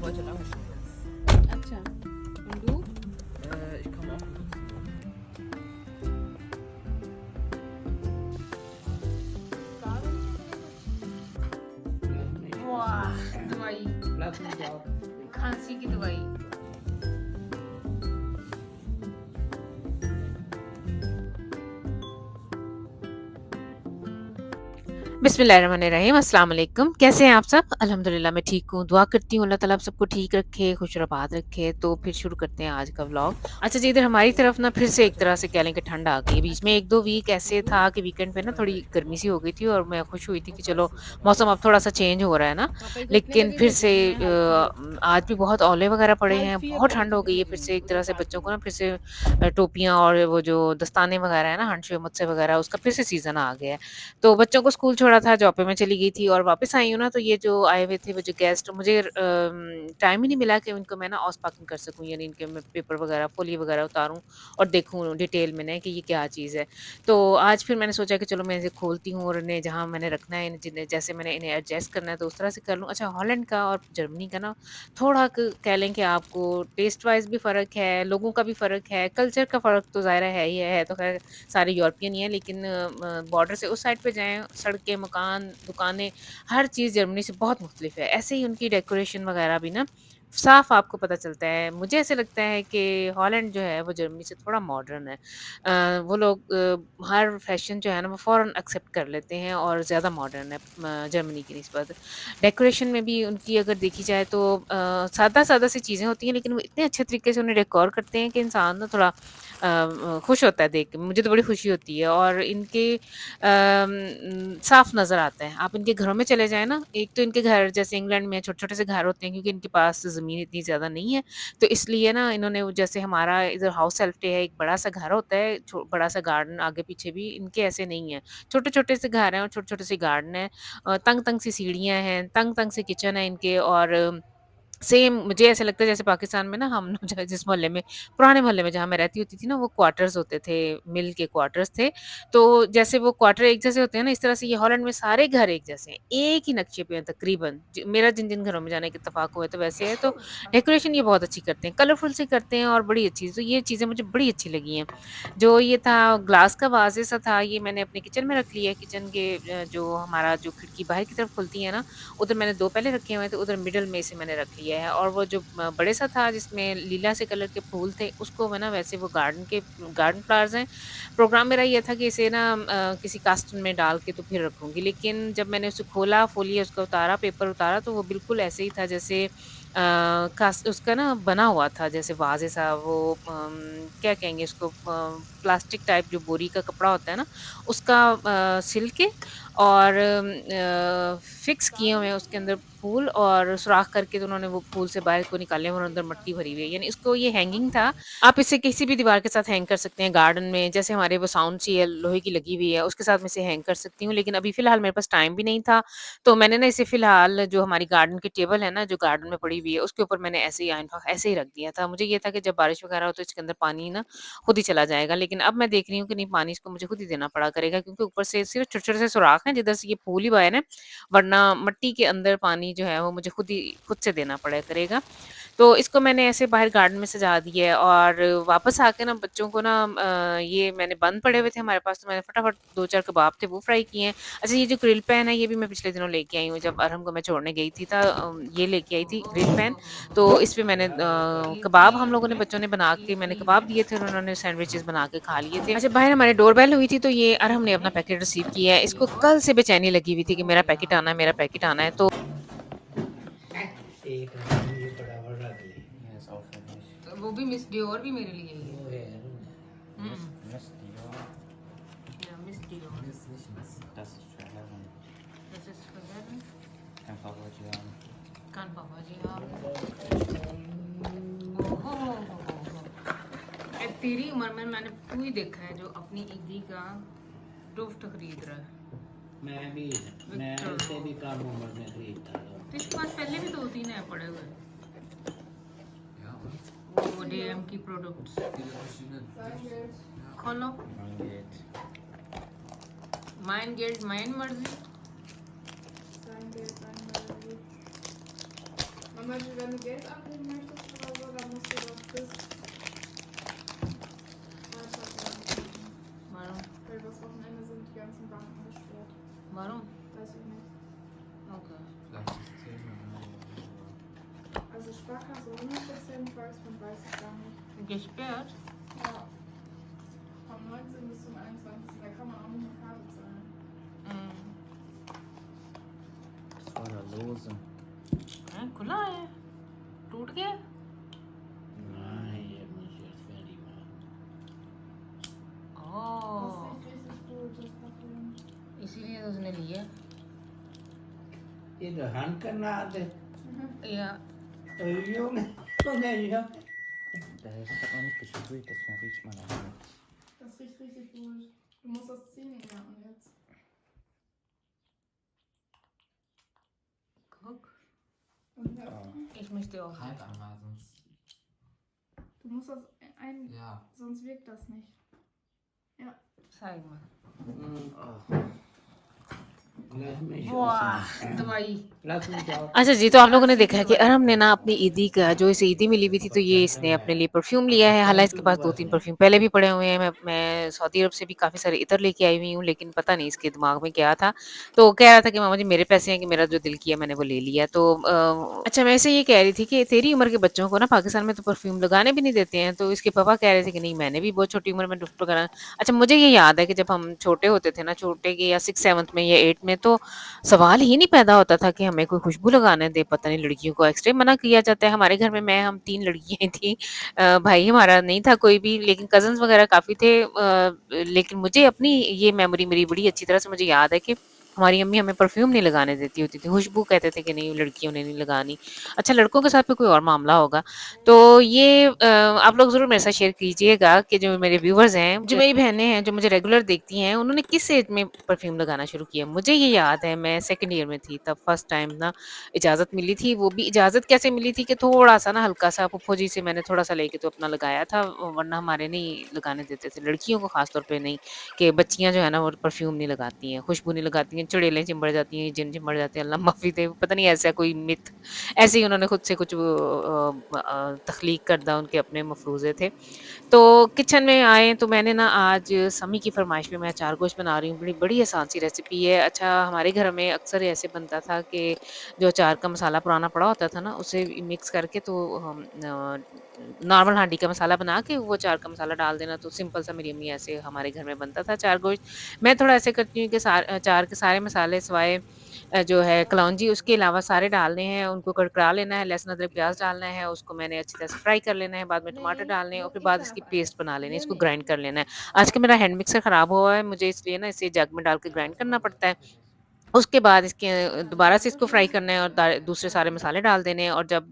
heute lange schon jetzt. अच्छा und du? Ich komme auch um 17 Uhr. वाह दवाई Lass mich auch. खांसी की दवाई बिस्मिल्लाहिर्रहमानिर्रहीम अस्सलाम वालेकुम। कैसे हैं आप सब? अल्हम्दुलिल्लाह मैं ठीक हूँ। दुआ करती हूँ अल्लाह ताला आप सबको ठीक रखे, खुश-र-आबाद रखे। तो फिर शुरू करते हैं आज का व्लॉग। अच्छा जी, इधर हमारी तरफ ना फिर से एक तरह से कह लें कि ठंड आ गई है। बीच में 1-2 वीक ऐसे था कि वीकेंड पे ना थोड़ी गर्मी सी हो गई थी और मैं खुश हुई थी कि चलो मौसम अब थोड़ा-सा चेंज हो रहा है ना। लेकिन फिर से आज भी बहुत ओले वगैरह पड़े हैं, बहुत ठंड हो गई है फिर से एक तरह से बच्चों को ना फिर से टोपियाँ और वो जो दस्ताने वगैरह है ना, हंडशे, मुझसे वगैरह उसका फिर से सीज़न आ गया है। तो बच्चों को स्कूल छोड़ा था, जॉब पे मैं चली गई थी और वापस आई हूँ ना, तो ये जो आए हुए थे वो जो गेस्ट मुझे टाइम ही नहीं मिला कि उनको मैं ना औस-पाकिंग कर सकूँ, यानी इनके मैं पेपर वगैरह, फ़ोली वगैरह उतारूँ और देखूँ डिटेल में ना कि ये क्या चीज़ है। तो आज फिर मैंने सोचा कि चलो मैं इसे खोलती हूँ और इन्हें जहाँ मैंने रखना है, जिन्हें जैसे मैंने इन्हें एडजस्ट करना है तो उस तरह से कर लूँ। अच्छा, हॉलैंड का और जर्मनी का ना थोड़ा क कह लें कि आपको टेस्ट वाइज़ भी फ़र्क है, लोगों का भी फ़र्क है, कल्चर का फ़र्क तो ज़ाहिर है ही है तो ख़ैर सारे यूरोपियन ही हैं, लेकिन बॉर्डर से उस साइड पे जाएँ, सड़कें, मकान, दुकानें, हर चीज़ जर्मनी से बहुत मुख्तलिफ है। ऐसे ही उनकी डेकोरेशन वगैरह भी ना साफ़ आपको पता चलता है। मुझे ऐसा लगता है कि हॉलैंड जो है वो जर्मनी से थोड़ा मॉडर्न है। वो लोग हर फ़ैशन जो है ना वो फ़ौरन एक्सेप्ट कर लेते हैं और ज़्यादा मॉडर्न है जर्मनी की निस्बत। डेकोरेशन में भी उनकी अगर देखी जाए तो सादा-सादा सी चीज़ें होती हैं, लेकिन वो इतने अच्छे तरीके से उन्हें डेकोर करते हैं कि इंसान ना थोड़ा खुश होता है देख के। मुझे तो बड़ी खुशी होती है और इनके साफ नज़र आता है। आप इनके घरों में चले जाएँ ना, एक तो इनके घर जैसे इंग्लैंड में छोटे-छोटे से घर होते हैं क्योंकि इनके पास ज़मीन इतनी ज़्यादा नहीं है, तो इसलिए ना इन्होंने वो जैसे हमारा इधर हाउस हेल्प डे है, एक बड़ा-सा घर होता है, बड़ा-सा गार्डन आगे-पीछे भी, इनके ऐसे नहीं है। छोटे-छोटे से घर हैं और छोटे-छोटे से गार्डन है। तंग-तंग सी सीढ़ियाँ हैं, तंग-तंग से किचन है इनके और सेम मुझे ऐसा लगता है जैसे पाकिस्तान में ना हम लोग जो जिस मोहल्ले में पुराने मोहल्ले में जहाँ मैं रहती होती थी ना, वो क्वार्टर्स होते थे, मिल के क्वार्टर्स थे। तो जैसे वो क्वार्टर एक जैसे होते हैं ना, इस तरह से ये हॉलैंड में सारे घर एक जैसे हैं, एक ही नक्शे पे हैं तकरीबन। मेरा जिन-जिन घरों में जाने के इत्तेफाक हुए तो वैसे है। तो डेकोरेशन ये बहुत अच्छी करते हैं, कलरफुल सी करते हैं और बड़ी अच्छी। तो ये चीज़ें मुझे बड़ी अच्छी लगी हैं। जो ये था ग्लास का वाज़े सा था, ये मैंने अपने किचन में रख लिया है। किचन के जो हमारा जो खिड़की बाहर की तरफ खुलती है ना, उधर मैंने 2 पहले रखे हुए थे, उधर मिडल में इसे मैंने रख लिया है और वो जो बड़े सा था जिसमें लीला से कलर के फूल थे, उसको मैं ना वैसे वो गार्डन फ्लावर्स हैं। प्रोग्राम मेरा ये था कि इसे ना किसी कास्टन में डाल के तो फिर रखूँगी, लेकिन जब मैंने उसे खोला, फ़ोलिया उसका उतारा, पेपर उतारा तो वो बिल्कुल ऐसे ही था जैसे कास उसका ना बना हुआ था जैसे वाज़े सा वो क्या कहेंगे उसको प्लास्टिक टाइप जो बोरी का कपड़ा होता है ना, उसका सिल के और फिक्स किए हुए हैं उसके अंदर फूल और सुराख करके तो उन्होंने वो फूल से बाहर को निकाले हैं और अंदर मट्टी भरी हुई है। यानी इसको ये हैंगिंग था। आप इसे किसी भी दीवार के साथ हैंग कर सकते हैं गार्डन में, जैसे हमारे वो साउंड सी है लोहे की लगी हुई है, उसके साथ मैं इसे हैंग कर सकती हूँ। लेकिन अभी फ़िलहाल मेरे पास टाइम भी नहीं था, तो मैंने ना इसे फ़िलहाल जो हमारी गार्डन की टेबल है ना, जो गार्डन में पड़ी हुई है, उसके ऊपर मैंने ऐसे ही ऐसे ही रख दिया था। मुझे ये था कि जब बारिश वगैरह हो तो इसके अंदर पानी ना खुद ही चला जाएगा। लेकिन अब मैं देख रही हूँ कि नहीं, पानी इसको मुझे खुद ही देना पड़ा करेगा क्योंकि ऊपर से सिर्फ़ छोटे-छोटे से सुराख हैं जिधर से ये फूल ही हुआ है ना, वरना मट्टी के अंदर पानी जो है वो मुझे खुद से देना पड़ा करेगा। तो इसको मैंने ऐसे बाहर गार्डन में सजा दिया है और वापस आके ना बच्चों को ना ये मैंने बंद पड़े हुए थे हमारे पास, तो मैंने फटाफट 2-4 कबाब थे वो फ्राई किए हैं। अच्छा, ये जो ग्रिल पैन है ये भी मैं पिछले दिनों लेके आई हूँ, जब अरहम को मैं छोड़ने गई थी ये लेके आई थी ग्रिल पैन। तो इस पे मैंने कबाब हम लोगों ने बच्चों ने बना के मैंने कबाब दिए थे और उन्होंने सैंडविचेज़ बना के खा लिए थे। अच्छा, बाहर हमारे डोरबेल हुई थी तो ये अरहम ने अपना पैकेट रिसीव किया है। इसको कल से बेचैनी लगी हुई थी कि मेरा पैकेट आना है, मेरा पैकेट आना है। तो एक मिनट, ये फटाफट रख ले। ये सॉफ्ट फिनिश। वो भी मिस डियोर भी मेरे लिए ही वो है। है मिस मिस Dior. या miss Dior. Miss nicht Miss. Das ist für Herren. This is for heaven. Kein Papa Gian. कान पापा जी ओहो हो। ए, तेरी उम्र में मैंने तू ही देखा है जो अपनी ईदी का गिफ्ट खरीद रहा है। मैं इससे भी कम उम्र में खरीदता था। तो इसके पास पहले भी 2-3 ऐप पड़े हुए हैं। Ja, und? वो डीएम की प्रोडक्ट्स Viele verschiedene. खोलो। Mangeht. माइन गेट माइन मर्जी। Und Beispiel, wenn du Geld abheben möchtest oder so, dann musst du das bis Freitag oder so machen. Warum? Weil übers Wochenende sind die ganzen Banken gesperrt. Warum? Weiß ich nicht. Okay. Vielleicht ist 10 oder Also Sparkasse 100% Volksbank weiß ich gar nicht. Gesperrt? Ja. Vom 19. bis zum 21. Da kann man auch nicht mit Karte zahlen. थोड़ा loose खुला है टूट गया नहीं ये मुझे फेरी में Das ओह ist nicht richtig gut, das Parfüm. इसीलिए तो उसने लिया ये तो हन करना आते या यो में तो नहीं है Da ist aber nicht geschüttelt, deswegen riecht man auch nicht. Das riecht richtig gut. Du musst das ziehen, ja, und jetzt. guck Und ja. ich möchte auch Halt einmal, sonst. Du musst das Ja. sonst wirkt das nicht. zeig mal life में वाह दवाई life में जाओ अच्छा जी, तो आप लोगों ने देखा है कि अरहम ने ना अपनी ईदी का जो इसे ईदी मिली हुई थी तो ये इसने अपने लिए परफ्यूम लिया है। हालांकि इसके पास 2-3 परफ्यूम पहले भी पड़े हुए हैं। मैं सऊदी अरब से भी काफ़ी सारे इतर लेके आई हुई हूँ, लेकिन पता नहीं इसके दिमाग में क्या था। तो कह रहा था कि मामा जी मेरे पैसे हैं कि मेरा जो दिल किया मैंने वो ले लिया। तो अच्छा मैं इसे ये कह रही थी कि तेरी उम्र के बच्चों को ना पाकिस्तान में तो परफ्यूम लगाने भी नहीं देते हैं। तो इसके पापा कह रहे थे कि नहीं मैंने भी बहुत छोटी उम्र में गिफ्ट वगैरह अच्छा मुझे ये याद है कि जब हम छोटे होते थे ना छोटे के या 6-7 में या 8 में तो सवाल ही नहीं पैदा होता था कि हमें कोई खुशबू लगाने दे, पता नहीं लड़कियों को एक्स-रे मना किया जाता है। हमारे घर में हम 3 लड़कियाँ थी भाई हमारा नहीं था कोई भी लेकिन कज़िन्स वगैरह काफ़ी थे लेकिन मुझे अपनी ये मेमोरी मेरी बड़ी अच्छी तरह से मुझे याद है कि हमारी अम्मी हमें परफ्यूम नहीं लगाने देती होती थी, खुशबू कहते थे कि नहीं लड़कियों ने नहीं लगानी। अच्छा लड़कों के साथ भी कोई और मामला होगा। तो ये आप लोग ज़रूर मेरे साथ शेयर कीजिएगा कि जो मेरे व्यूअर्स हैं, जो मेरी बहनें हैं, जो मुझे रेगुलर देखती हैं, उन्होंने किस एज में परफ्यूम लगाना शुरू किया? मुझे ये याद है मैं सेकंड ईयर में थी तब फर्स्ट टाइम ना इजाज़त मिली थी, वो भी इजाज़त कैसे मिली थी कि थोड़ा-सा ना हल्का-सा फूफो जी से मैंने थोड़ा-सा लेके तो अपना लगाया था वरना हमारे नहीं लगाने देते थे, लड़कियों को ख़ास तौर पे नहीं कि बच्चियाँ जो है ना वो परफ्यूम नहीं लगाती हैं, खुशबू नहीं लगाती हैं, चुड़ैलें चिंबड़ जाती हैं, जिन चिंबड़ जाते हैं, अल्लाह माफ़ी दे, पता नहीं ऐसा कोई मिथ ऐसे ही उन्होंने खुद से कुछ तख्लीक करदा उनके अपने मफ़रूज़े थे। तो किचन में आए तो मैंने ना आज समी की फ़रमाइश पे मैं अचार गोश्त बना रही हूँ, बड़ी आसान सी रेसिपी है। अच्छा हमारे घर में अक्सर ऐसे बनता था कि जो अचार का मसाला पुराना पड़ा होता था ना, उसे मिक्स करके तो हम नॉर्मल हांडी का मसाला बना के वो अचार का मसाला डाल देना, तो सिंपल सा मेरी अम्मी ऐसे हमारे घर में बनता था अचार गोश्त। मैं थोड़ा ऐसे करती हूँ कि अचार के सारे मसाले सिवाय जो है कलौंजी उसके अलावा सारे डालने हैं, उनको कड़कड़ा लेना है, लहसुन, अदरक, प्याज़ डालना है, उसको मैंने अच्छी तरह से फ्राई कर लेना है, बाद में टमाटर डालने हैं और फिर बाद इसकी पेस्ट बना लेनी है, इसको ग्राइंड कर लेना है। आजकल मेरा हैंड मिक्सर ख़राब हुआ है, मुझे इसलिए ना इसे जग में डाल के ग्राइंड करना पड़ता है। उसके बाद इसके दोबारा से इसको फ्राई करना है और दूसरे सारे मसाले डाल देने हैं और जब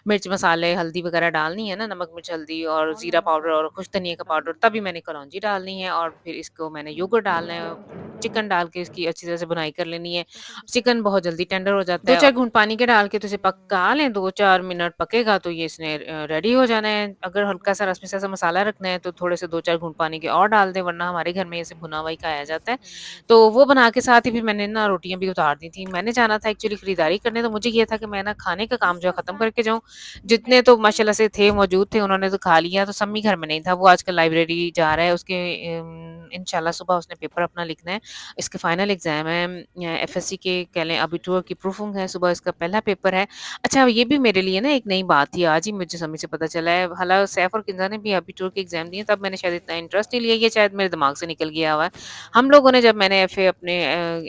मिर्च मसाले हल्दी वगैरह डालनी है ना नमक मिर्च हल्दी और ज़ीरा पाउडर और खुश धनिया का पाउडर तभी मैंने कलौंजी डालनी है और फिर इसको मैंने योगर्ट डालना है चिकन डाल के इसकी अच्छी तरह से बुनाई कर लेनी है चिकन बहुत जल्दी टेंडर हो जाता है 2-4 घूंट पानी के डाल के तो इसे पका लें 2-4 मिनट पकेगा तो ये इसने रेडी हो जाना है अगर हल्का सा रसमी सा मसाला रखना है तो थोड़े से 2-4 घूंट पानी के और डाल दें वरना हमारे घर में इसे भुना हुआ ही खाया जाता है तो वो बना के साथ ही फिर मैंने ना रोटियाँ भी उतार दी थी। मैंने जाना था एक्चुअली खरीदारी करने तो मुझे ये था कि मैं ना खाने का काम जो है ख़त्म करके जाऊँ। जितने तो माशाल्लाह से थे मौजूद थे उन्होंने तो खा लिया तो सम्मी घर में नहीं था। वो आजकल लाइब्रेरी जा रहा है उसके इंशाल्लाह सुबह उसने पेपर अपना लिखना है। इसके फाइनल एग्ज़ाम है एफएससी के कह लें अबिटूर की प्रूफिंग है सुबह इसका पहला पेपर है। अच्छा ये भी मेरे लिए ना एक नई बात थी आज ही मुझे सम्मी से पता चला है। हालाँकि सैफ और किंज़ा ने भी अबिटूर के एग्ज़ाम दिए तब मैंने शायद इतना इंटरेस्ट नहीं लिया ये शायद मेरे दिमाग से निकल गया हुआ है। हम लोगों ने जब मैंने एफए अपने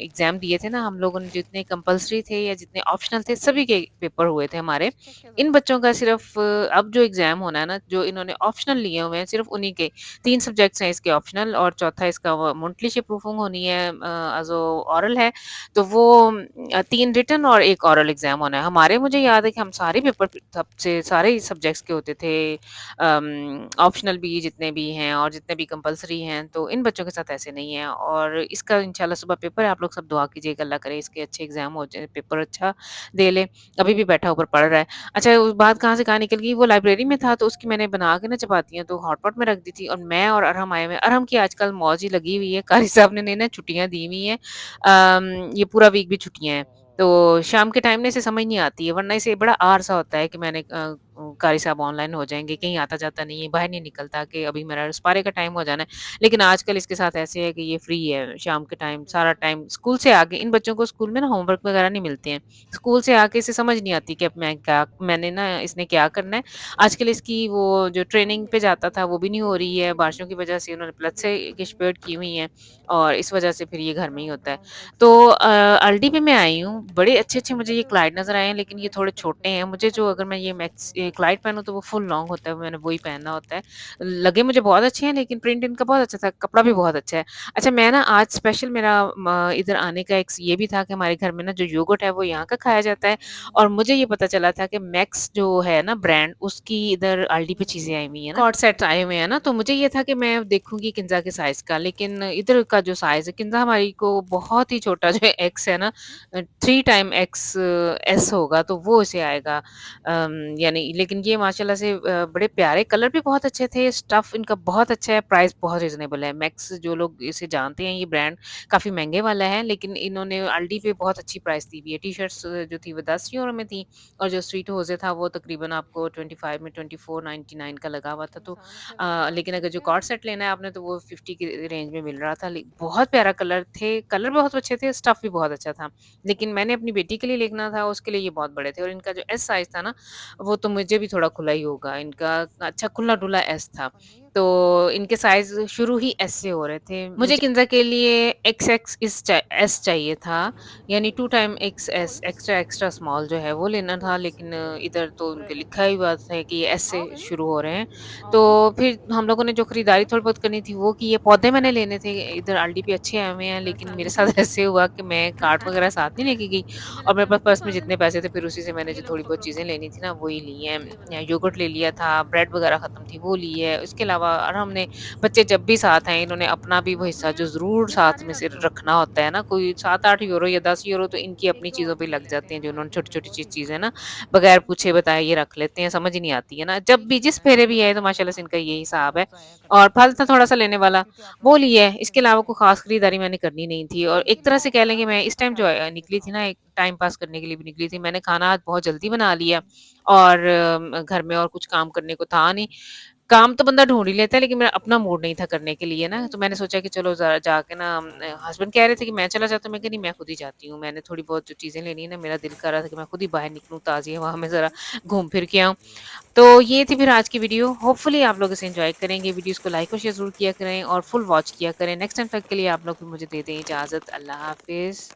एग्ज़ाम दिए थे ना हम लोगों ने जितने कंपल्सरी थे या जितने ऑप्शनल थे सभी के पेपर हुए थे हमारे। इन बच्चों का सिर्फ़ अब जो एग्ज़ाम होना है ना जो इन्होंने ऑप्शनल लिए हुए हैं सिर्फ़ उन्हीं के 3 सब्जेक्ट्स हैं इसके ऑप्शनल और चौथा इसका वो मुंटली से प्रूफिंग होनी है जो ओरल है तो वो 3 रिटन और 1 ओरल एग्ज़ाम होना है। हमारे मुझे याद है कि हम सारे पेपर तब से सारे ही सब्जेक्ट्स के होते थे ऑप्शनल भी जितने भी हैं और जितने भी कंपल्सरी हैं तो इन बच्चों के साथ ऐसे नहीं है और इसका इंशाल्लाह सुबह पेपर है आप लोग सब दुआ कीजिएगा अल्लाह करे इसके अच्छे एग्जाम हो जाए पेपर अच्छा दे ले अभी भी बैठा ऊपर पढ़ रहा है अच्छा उस बात कहाँ से कहाँ निकल गई वो लाइब्रेरी में था तो उसकी मैंने बना के ना चपातियाँ तो हॉटपॉट में रख दी थी और मैं और अरहम आए हुए अरहम की आजकल मौज ही लगी हुई है कारी साहब ने ना छुट्टियाँ दी हुई हैं ये पूरा वीक भी छुट्टियाँ हैं तो शाम के टाइम ना इसे समझ नहीं आती है, वरना इसे बड़ा आर सा होता है कि मैंने कारी साहब ऑनलाइन हो जाएँगे, कहीं आता-जाता नहीं है, बाहर नहीं निकलता कि अभी मेरा स्पारे का टाइम हो जाना है। लेकिन आजकल इसके साथ ऐसे है कि ये फ्री है, शाम के टाइम सारा टाइम स्कूल से आके इन बच्चों को स्कूल में ना होमवर्क वगैरह नहीं मिलते हैं। स्कूल से आके इसे समझ नहीं आती कि अब मैंने ना इसने क्या करना है। आजकल इसकी वो जो ट्रेनिंग पे जाता था वो भी नहीं हो रही है, बारिशों की वजह से उन्होंने प्लस से एक्सपर्ट की हुई हैं और इस वजह से फिर ये घर में ही होता है। तो अल्डी पे मैं आई हूँ, बड़े अच्छे-अच्छे मुझे ये क्लाइड नज़र आए हैं, लेकिन ये थोड़े छोटे हैं। मुझे जो अगर मैं ये क्लाइड पहनूँ तो वो फुल लॉन्ग होता है, मैंने वही पहनना होता है। लगे मुझे बहुत अच्छे हैं, लेकिन प्रिंट इनका बहुत अच्छा था, कपड़ा भी बहुत अच्छा है। अच्छा, मैं ना आज स्पेशल मेरा इधर आने का एक ये भी था कि हमारे घर में ना जो योगर्ट है वो यहाँ का खाया जाता है और मुझे ये पता चला था कि मैक्स जो है ना ब्रांड, उसकी इधर अल्डी पे चीज़ें आई हुई हैं ना, कॉर्ड सेट आए हुए हैं ना, तो मुझे ये था कि मैं देखूँगी किंज़ा के साइज़ का, लेकिन इधर का जो साइज़ है किंज़ा हमारी को बहुत ही छोटा जो एक्स है ना 3 टाइम एक्स एस होगा तो वो इसे आएगा। यानी लेकिन ये माशाल्लाह से बड़े प्यारे कलर भी बहुत अच्छे थे, स्टफ़ इनका बहुत अच्छा है, प्राइस बहुत रीज़नेबल है। मैक्स जो लोग इसे जानते हैं ये ब्रांड काफ़ी महँगे वाला है, लेकिन इन्होंने अल्डी पे बहुत अच्छी प्राइस दी हुई है। टी-शर्ट्स जो थी वो €10 में थी और जो स्ट्रीट होज़े था वो तकरीबन आपको 25 में 24.99 का लगा हुआ था। तो लेकिन अगर जो कॉर्ड सेट लेना है आपने तो वो 50 की रेंज में मिल रहा था। बहुत प्यारा कलर थे, कलर बहुत अच्छे थे, स्टफ़ भी बहुत अच्छा था। लेकिन मैंने अपनी बेटी के लिए लेना था, उसके लिए ये बहुत बड़े थे और इनका जो एस साइज़ था ना, वो तो मुझे भी थोड़ा खुला ही होगा। इनका अच्छा खुला-डुला एस था। तो इनके साइज़ शुरू ही एस से हो रहे थे। मुझे किंज़ा के लिए एक्सएक्स एस चाहिए था, यानी 2 टाइम एक्सएस एक्स्ट्रा स्मॉल जो है वो लेना था, लेकिन इधर तो उनके लिखा ही हुआ था कि ये एस से शुरू हो रहे हैं। तो फिर हम लोगों ने जो खरीदारी थोड़ी बहुत करनी थी वो की। ये पौधे मैंने लेने थे, इधर अल्डी पे अच्छे आए हुए हैं, लेकिन मेरे साथ ऐसे हुआ कि मैं कार्ट वगैरह साथ नहीं लेके गई और मेरे पास पर्स में जितने पैसे थे फिर उसी से मैंने जो थोड़ी बहुत चीज़ें लेनी थी ना वही ली हैं। योगर्ट ले लिया था, ब्रेड वगैरह ख़त्म थी वो ली है। इसके अलावा और हमने बच्चे जब भी साथ हैं इन्होंने अपना भी वो हिस्सा जो ज़रूर साथ में से रखना होता है ना, कोई 7-8 यूरो या 10 यूरो तो इनकी अपनी चीज़ों पे लग जाते हैं, जो उन्होंने छोटी-छोटी चीज़ें ना बगैर पूछे बताए ये रख लेते हैं, समझ ही नहीं आती है ना। जब भी जिस फेरे भी आए तो माशाल्लाह से इनका यही हिसाब है और फल था थोड़ा-सा लेने वाला, वो लिया है। इसके अलावा कोई ख़ास खरीदारी मैंने करनी नहीं थी और एक तरह से कह लें कि मैं इस टाइम जो निकली थी ना, एक टाइम पास करने के लिए भी निकली थी। मैंने खाना आज बहुत जल्दी बना लिया और घर में और कुछ काम करने को था नहीं। काम तो बंदा ढूँढ ही लेता है, लेकिन मेरा अपना मूड नहीं था करने के लिए ना, तो मैंने सोचा कि चलो ज़रा जाके ना हस्बैंड कह रहे थे कि मैं चला जाता हूँ, मैं कहा नहीं मैं खुद ही जाती हूँ। मैंने थोड़ी बहुत जो चीज़ें लेनी है ना, मेरा दिल कर रहा था कि मैं खुद ही बाहर निकलूँ, ताज़ी हवा में ज़रा घूम फिर के आऊँ। तो ये थी फिर आज की वीडियो, होपफुली आप लोग इसे एन्जॉय करेंगे। वीडियोज़ को लाइक और शेयर ज़रूर किया करें और फुल वॉच किया करें। नेक्स्ट टाइम तक के लिए आप लोग भी मुझे दे दें इजाज़त। अल्लाह हाफ़िज़।